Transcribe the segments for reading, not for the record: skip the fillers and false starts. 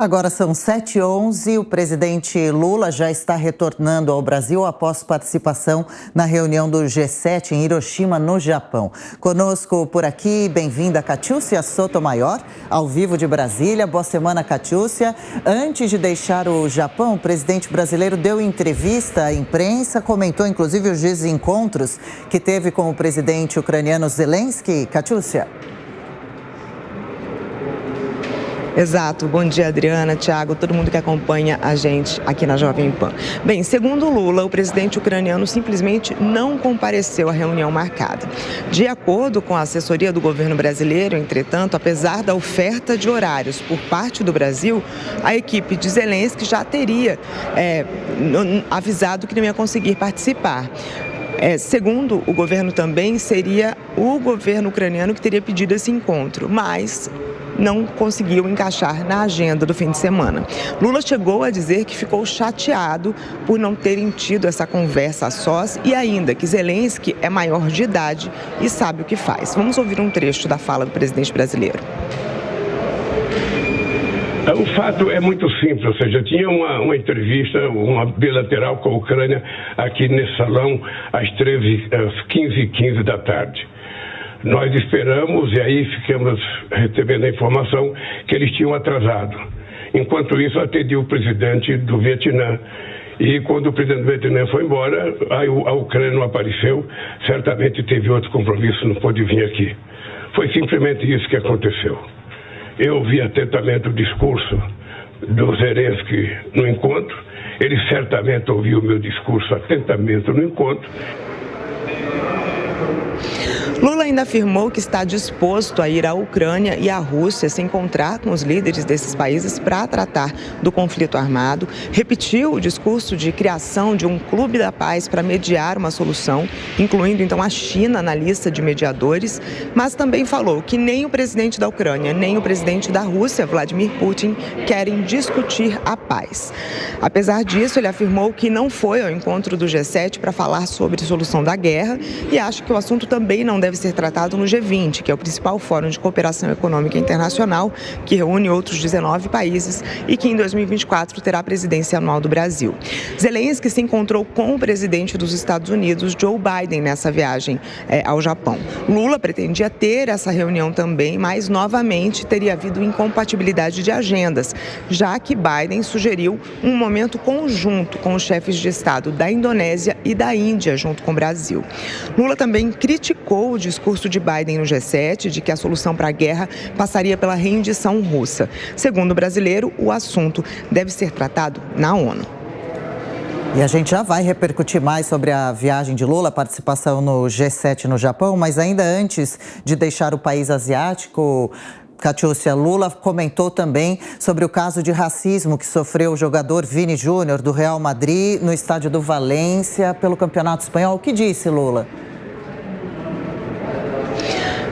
Agora são 7h11, o presidente Lula já está retornando ao Brasil após participação na reunião do G7 em Hiroshima, no Japão. Conosco por aqui, bem-vinda Catiúcia Sotomayor, ao vivo de Brasília. Boa semana, Catiúcia. Antes de deixar o Japão, o presidente brasileiro deu entrevista à imprensa, comentou inclusive os desencontros que teve com o presidente ucraniano Zelensky. Catiúcia. Exato. Bom dia, Adriana, Thiago, todo mundo que acompanha a gente aqui na Jovem Pan. Bem, segundo Lula, o presidente ucraniano simplesmente não compareceu à reunião marcada. De acordo com a assessoria do governo brasileiro, entretanto, apesar da oferta de horários por parte do Brasil, a equipe de Zelensky já teria avisado que não ia conseguir participar. Segundo o governo também, seria o governo ucraniano que teria pedido esse encontro, mas não conseguiu encaixar na agenda do fim de semana. Lula chegou a dizer que ficou chateado por não terem tido essa conversa a sós e ainda que Zelensky é maior de idade e sabe o que faz. Vamos ouvir um trecho da fala do presidente brasileiro. O fato é muito simples, ou seja, tinha uma entrevista, uma bilateral com a Ucrânia aqui nesse salão às 15h15 da tarde. Nós esperamos e aí ficamos recebendo a informação que eles tinham atrasado. Enquanto isso, atendi o presidente do Vietnã. E quando o presidente do Vietnã foi embora, a Ucrânia não apareceu. Certamente teve outro compromisso, não pôde vir aqui. Foi simplesmente isso que aconteceu. Eu ouvi atentamente o discurso do Zelensky no encontro. Ele certamente ouviu o meu discurso atentamente no encontro. Lula ainda afirmou que está disposto a ir à Ucrânia e à Rússia se encontrar com os líderes desses países para tratar do conflito armado. Repetiu o discurso de criação de um clube da paz para mediar uma solução, incluindo então a China na lista de mediadores, mas também falou que nem o presidente da Ucrânia, nem o presidente da Rússia, Vladimir Putin, querem discutir a paz. Apesar disso, ele afirmou que não foi ao encontro do G7 para falar sobre solução da guerra e acha que o assunto também não deve ser tratado no G20, que é o principal fórum de cooperação econômica internacional, que reúne outros 19 países e que em 2024 terá a presidência anual do Brasil. Zelensky se encontrou com o presidente dos Estados Unidos, Joe Biden, nessa viagem ao Japão. Lula pretendia ter essa reunião também, mas novamente teria havido incompatibilidade de agendas, já que Biden sugeriu um momento conjunto com os chefes de Estado da Indonésia e da Índia, junto com o Brasil. Lula também criticou o discurso de Biden no G7 de que a solução para a guerra passaria pela rendição russa. Segundo o brasileiro, o assunto deve ser tratado na ONU. E a gente já vai repercutir mais sobre a viagem de Lula, a participação no G7 no Japão, mas ainda antes de deixar o país asiático, Catiúcia, Lula comentou também sobre o caso de racismo que sofreu o jogador Vini Júnior do Real Madrid no estádio do Valência pelo Campeonato Espanhol. O que disse Lula?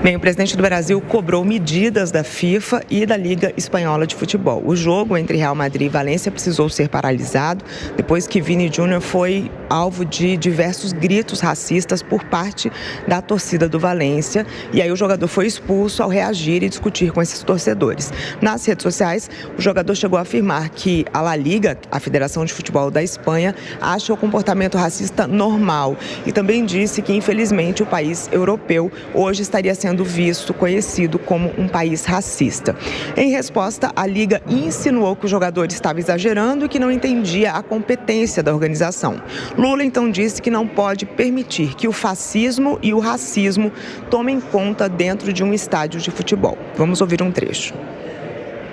Bem, o presidente do Brasil cobrou medidas da FIFA e da Liga Espanhola de Futebol. O jogo entre Real Madrid e Valência precisou ser paralisado depois que Vini Júnior foi alvo de diversos gritos racistas por parte da torcida do Valência. E aí o jogador foi expulso ao reagir e discutir com esses torcedores. Nas redes sociais, o jogador chegou a afirmar que a La Liga, a Federação de Futebol da Espanha, acha o comportamento racista normal. E também disse que, infelizmente, o país europeu hoje estaria sendo visto, conhecido como um país racista. Em resposta, a Liga insinuou que o jogador estava exagerando e que não entendia a competência da organização. Lula então disse que não pode permitir que o fascismo e o racismo tomem conta dentro de um estádio de futebol. Vamos ouvir um trecho.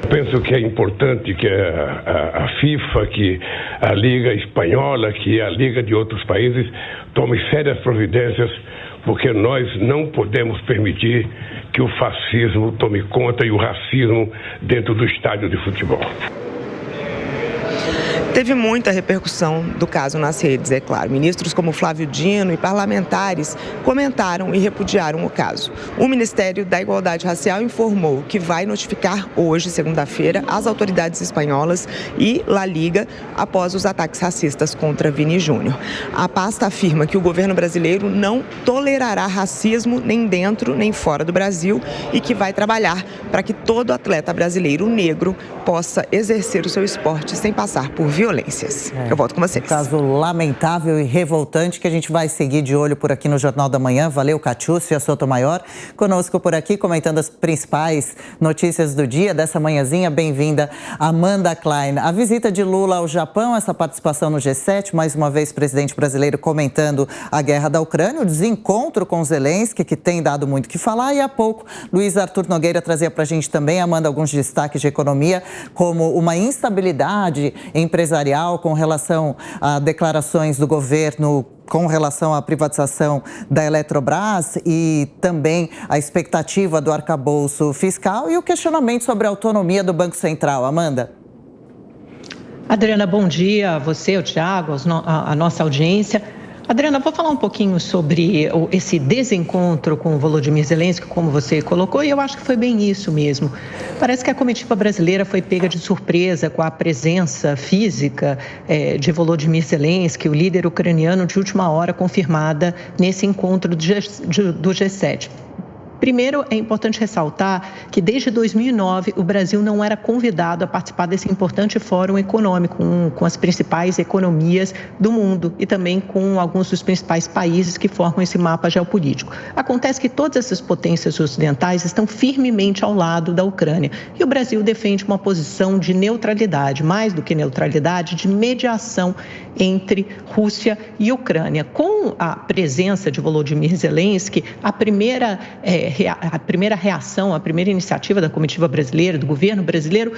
Penso que é importante que a FIFA, que a Liga Espanhola, que a Liga de outros países tome sérias providências, porque nós não podemos permitir que o fascismo tome conta e o racismo dentro do estádio de futebol. Teve muita repercussão do caso nas redes, é claro. Ministros como Flávio Dino e parlamentares comentaram e repudiaram o caso. O Ministério da Igualdade Racial informou que vai notificar hoje, segunda-feira, as autoridades espanholas e La Liga após os ataques racistas contra Vini Júnior. A pasta afirma que o governo brasileiro não tolerará racismo nem dentro nem fora do Brasil e que vai trabalhar para que todo atleta brasileiro negro possa exercer o seu esporte sem passar por violências. Eu volto com vocês. Um caso lamentável e revoltante que a gente vai seguir de olho por aqui no Jornal da Manhã. Valeu, Catiúcia Sotomayor. Conosco por aqui, comentando as principais notícias do dia dessa manhãzinha. Bem-vinda, Amanda Klein. A visita de Lula ao Japão, essa participação no G7, mais uma vez presidente brasileiro comentando a guerra da Ucrânia, o desencontro com Zelensky, que tem dado muito o que falar. E há pouco, Luiz Arthur Nogueira trazia para a gente também, Amanda, alguns destaques de economia, como uma instabilidade empresarial com relação a declarações do governo com relação à privatização da Eletrobras e também a expectativa do arcabouço fiscal e o questionamento sobre a autonomia do Banco Central. Amanda. Adriana, bom dia a você, o Thiago, a nossa audiência. Adriana, vou falar um pouquinho sobre esse desencontro com o Volodymyr Zelensky, como você colocou, e eu acho que foi bem isso mesmo. Parece que a comitiva brasileira foi pega de surpresa com a presença física de Volodymyr Zelensky, o líder ucraniano de última hora confirmada nesse encontro do G7. Primeiro, é importante ressaltar que desde 2009 o Brasil não era convidado a participar desse importante fórum econômico com as principais economias do mundo e também com alguns dos principais países que formam esse mapa geopolítico. Acontece que todas essas potências ocidentais estão firmemente ao lado da Ucrânia e o Brasil defende uma posição de neutralidade, mais do que neutralidade, de mediação entre Rússia e Ucrânia. Com a presença de Volodymyr Zelensky, a primeira reação, a primeira iniciativa da comitiva brasileira, do governo brasileiro,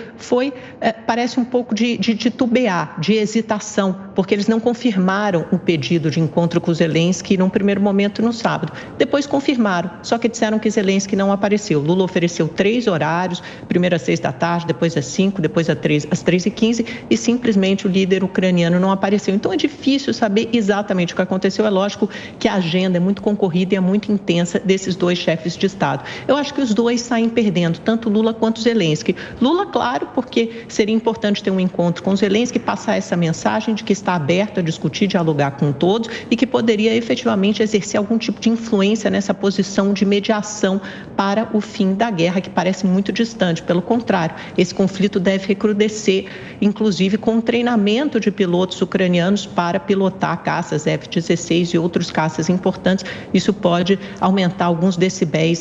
parece um pouco de titubear, de hesitação, porque eles não confirmaram o pedido de encontro com o Zelensky num primeiro momento no sábado. Depois confirmaram, só que disseram que Zelensky não apareceu. Lula ofereceu 3 horários, primeiro às 6 da tarde, depois às 5, depois às 3h15 e simplesmente o líder ucraniano não apareceu. Então é difícil saber exatamente o que aconteceu. É lógico que a agenda é muito concorrida e é muito intensa desses dois chefes de Estado. Eu acho que os dois saem perdendo, tanto Lula quanto Zelensky. Lula, claro, porque seria importante ter um encontro com Zelensky, passar essa mensagem de que está aberto a discutir, dialogar com todos e que poderia efetivamente exercer algum tipo de influência nessa posição de mediação para o fim da guerra, que parece muito distante. Pelo contrário, esse conflito deve recrudescer, inclusive com o treinamento de pilotos ucranianos para pilotar caças F-16 e outros caças importantes. Isso pode aumentar alguns decibéis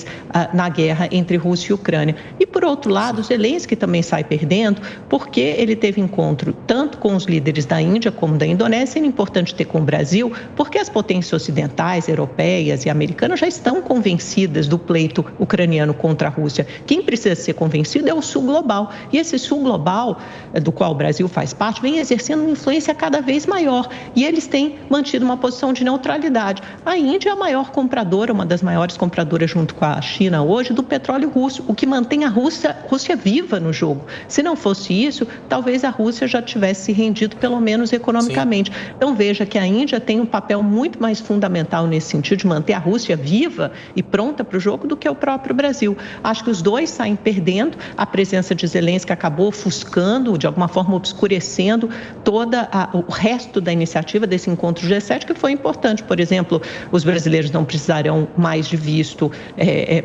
na guerra entre Rússia e Ucrânia. E, por outro lado, Zelensky também sai perdendo porque ele teve encontro tanto com os líderes da Índia como da Indonésia, e é importante ter com o Brasil, porque as potências ocidentais, europeias e americanas já estão convencidas do pleito ucraniano contra a Rússia. Quem precisa ser convencido é o Sul Global. E esse Sul Global, do qual o Brasil faz parte, vem exercendo uma influência cada vez maior. E eles têm mantido uma posição de neutralidade. A Índia é a maior compradora, uma das maiores compradoras junto com a China hoje, do petróleo russo, o que mantém a Rússia viva no jogo. Se não fosse isso, talvez a Rússia já tivesse se rendido, pelo menos economicamente. Sim. Então veja que a Índia tem um papel muito mais fundamental nesse sentido de manter a Rússia viva e pronta para o jogo do que o próprio Brasil. Acho que os dois saem perdendo. A presença de Zelensky acabou ofuscando, de alguma forma obscurecendo o resto da iniciativa desse encontro G7, que foi importante. Por exemplo, os brasileiros não precisarão mais de visto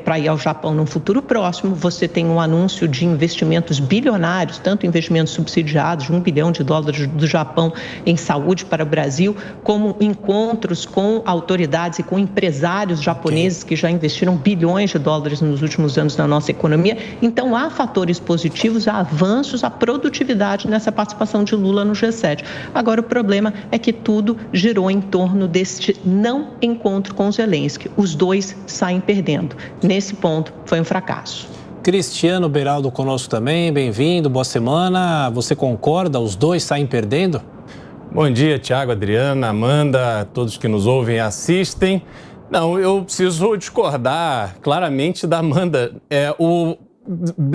para ir ao Japão num futuro próximo. Você tem um anúncio de investimentos bilionários, tanto investimentos subsidiados de $1 bilhão do Japão em saúde para o Brasil, como encontros com autoridades e com empresários japoneses que já investiram bilhões de dólares nos últimos anos na nossa economia. Então, há fatores positivos, há avanços, há produtividade nessa participação de Lula no G7. Agora, o problema é que tudo girou em torno deste não encontro com Zelensky. Os dois saem perdendo. Nesse ponto, foi um fracasso. Cristiano Beraldo conosco também, bem-vindo, boa semana. Você concorda? Os dois saem perdendo? Bom dia, Thiago, Adriana, Amanda, todos que nos ouvem e assistem. Não, eu preciso discordar claramente da Amanda.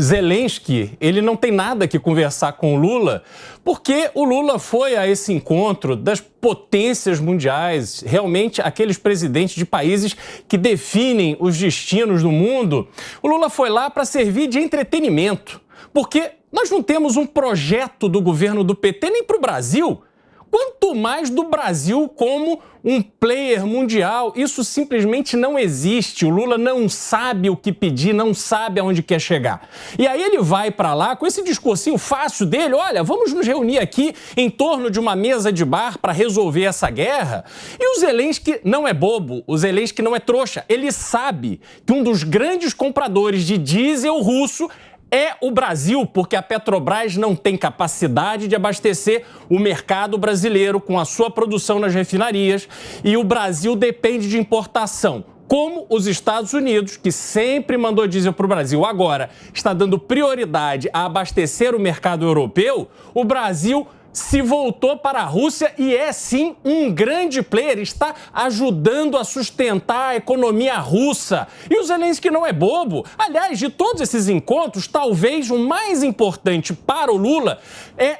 Zelensky, ele não tem nada que conversar com o Lula, porque o Lula foi a esse encontro das potências mundiais, realmente aqueles presidentes de países que definem os destinos do mundo. O Lula foi lá para servir de entretenimento, porque nós não temos um projeto do governo do PT nem para o Brasil, quanto mais do Brasil como um player mundial. Isso simplesmente não existe. O Lula não sabe o que pedir, não sabe aonde quer chegar. E aí ele vai para lá com esse discursinho fácil dele: olha, vamos nos reunir aqui em torno de uma mesa de bar para resolver essa guerra. E o Zelensky não é bobo, o Zelensky não é trouxa. Ele sabe que um dos grandes compradores de diesel russo é o Brasil, porque a Petrobras não tem capacidade de abastecer o mercado brasileiro com a sua produção nas refinarias, e o Brasil depende de importação. Como os Estados Unidos, que sempre mandou diesel para o Brasil, agora está dando prioridade a abastecer o mercado europeu, o Brasil se voltou para a Rússia e é sim um grande player, está ajudando a sustentar a economia russa. E o Zelensky não é bobo. Aliás, de todos esses encontros, talvez o mais importante para o Lula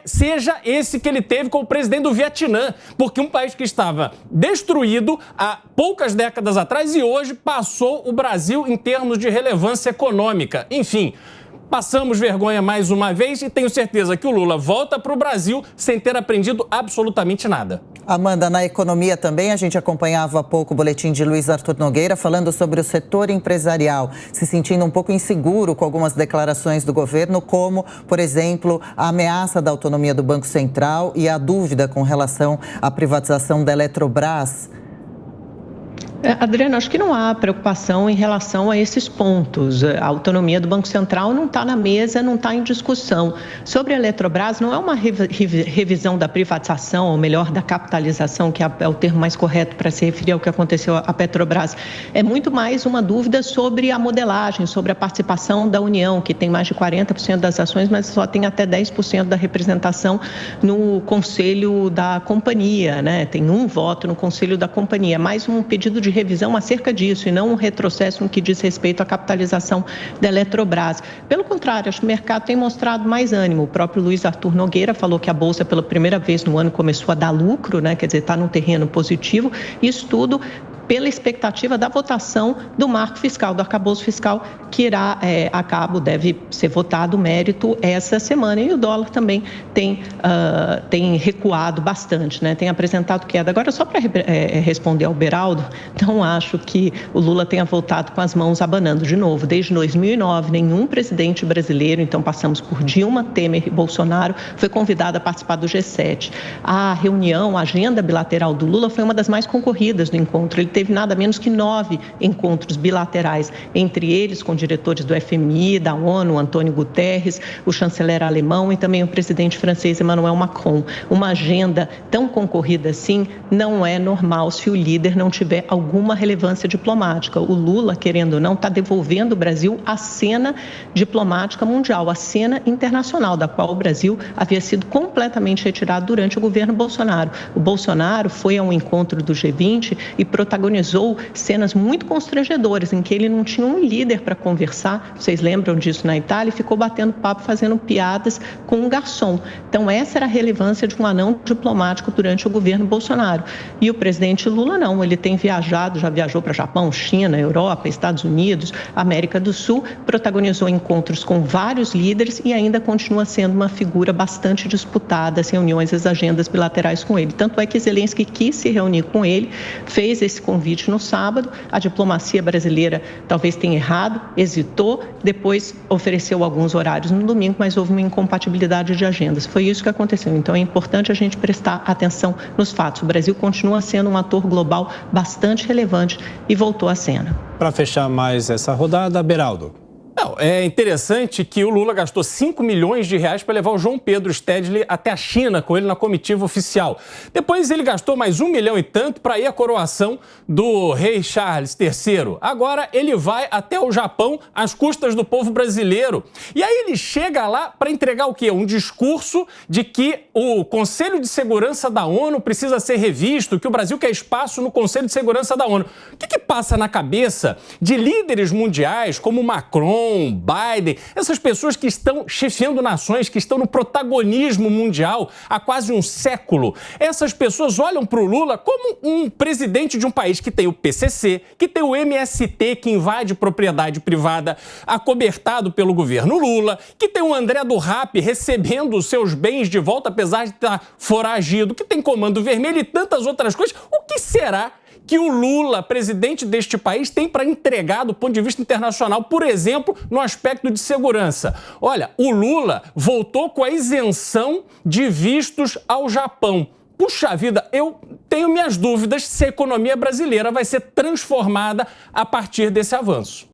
seja esse que ele teve com o presidente do Vietnã, porque um país que estava destruído há poucas décadas atrás e hoje passou o Brasil em termos de relevância econômica. Enfim, passamos vergonha mais uma vez e tenho certeza que o Lula volta para o Brasil sem ter aprendido absolutamente nada. Amanda, na economia também, a gente acompanhava há pouco o boletim de Luiz Arthur Nogueira falando sobre o setor empresarial, se sentindo um pouco inseguro com algumas declarações do governo, como, por exemplo, a ameaça da autonomia do Banco Central e a dúvida com relação à privatização da Eletrobras. Adriana, acho que não há preocupação em relação a esses pontos. A autonomia do Banco Central não está na mesa, não está em discussão. Sobre a Eletrobras, não é uma revisão da privatização, ou melhor, da capitalização, que é o termo mais correto para se referir ao que aconteceu à Petrobras. É muito mais uma dúvida sobre a modelagem, sobre a participação da União, que tem mais de 40% das ações, mas só tem até 10% da representação no conselho da companhia, né? Tem um voto no conselho da companhia, mais um pedido de revisão acerca disso e não um retrocesso no que diz respeito à capitalização da Eletrobras. Pelo contrário, acho que o mercado tem mostrado mais ânimo. O próprio Luiz Arthur Nogueira falou que a Bolsa pela primeira vez no ano começou a dar lucro, né? Quer dizer, está num terreno positivo. Isso tudo pela expectativa da votação do marco fiscal, do arcabouço fiscal, que irá a cabo, deve ser votado o mérito essa semana. E o dólar também tem recuado bastante, né? Tem apresentado queda. Agora, só para responder ao Beraldo, não acho que o Lula tenha voltado com as mãos abanando de novo. Desde 2009, nenhum presidente brasileiro, então passamos por Dilma, Temer e Bolsonaro, foi convidado a participar do G7. A reunião, a agenda bilateral do Lula foi uma das mais concorridas do encontro. Ele teve nada menos que 9 encontros bilaterais, entre eles com diretores do FMI, da ONU, Antônio Guterres, o chanceler alemão e também o presidente francês Emmanuel Macron. Uma agenda tão concorrida assim não é normal se o líder não tiver alguma relevância diplomática. O Lula, querendo ou não, está devolvendo o Brasil à cena diplomática mundial, à cena internacional, da qual o Brasil havia sido completamente retirado durante o governo Bolsonaro. O Bolsonaro foi a um encontro do G20 e protagonizou cenas muito constrangedoras, em que ele não tinha um líder para conversar, vocês lembram disso na Itália, e ficou batendo papo, fazendo piadas com um garçom. Então, essa era a relevância de um anão diplomático durante o governo Bolsonaro. E o presidente Lula não, ele tem viajado, já viajou para Japão, China, Europa, Estados Unidos, América do Sul, protagonizou encontros com vários líderes e ainda continua sendo uma figura bastante disputada, as reuniões, as agendas bilaterais com ele. Tanto é que Zelensky quis se reunir com ele, fez esse convite no sábado, a diplomacia brasileira talvez tenha errado, hesitou, depois ofereceu alguns horários no domingo, mas houve uma incompatibilidade de agendas. Foi isso que aconteceu. Então é importante a gente prestar atenção nos fatos. O Brasil continua sendo um ator global bastante relevante e voltou à cena. Para fechar mais essa rodada, Beraldo. Não, é interessante que o Lula gastou 5 milhões de reais para levar o João Pedro Stedley até a China com ele na comitiva oficial. Depois ele gastou mais 1 milhão e tanto para ir à coroação do rei Charles III. Agora ele vai até o Japão às custas do povo brasileiro. E aí ele chega lá para entregar o quê? Um discurso de que o Conselho de Segurança da ONU precisa ser revisto, que o Brasil quer espaço no Conselho de Segurança da ONU. O que passa na cabeça de líderes mundiais como Macron, Macron, Biden, essas pessoas que estão chefiando nações, que estão no protagonismo mundial há quase um século, essas pessoas olham para o Lula como um presidente de um país que tem o PCC, que tem o MST, que invade propriedade privada, acobertado pelo governo Lula, que tem o André do Rap recebendo os seus bens de volta, apesar de estar foragido, que tem Comando Vermelho e tantas outras coisas. O que será que o Lula, presidente deste país, tem para entregar do ponto de vista internacional, por exemplo, no aspecto de segurança? Olha, o Lula voltou com a isenção de vistos ao Japão. Puxa vida, eu tenho minhas dúvidas se a economia brasileira vai ser transformada a partir desse avanço.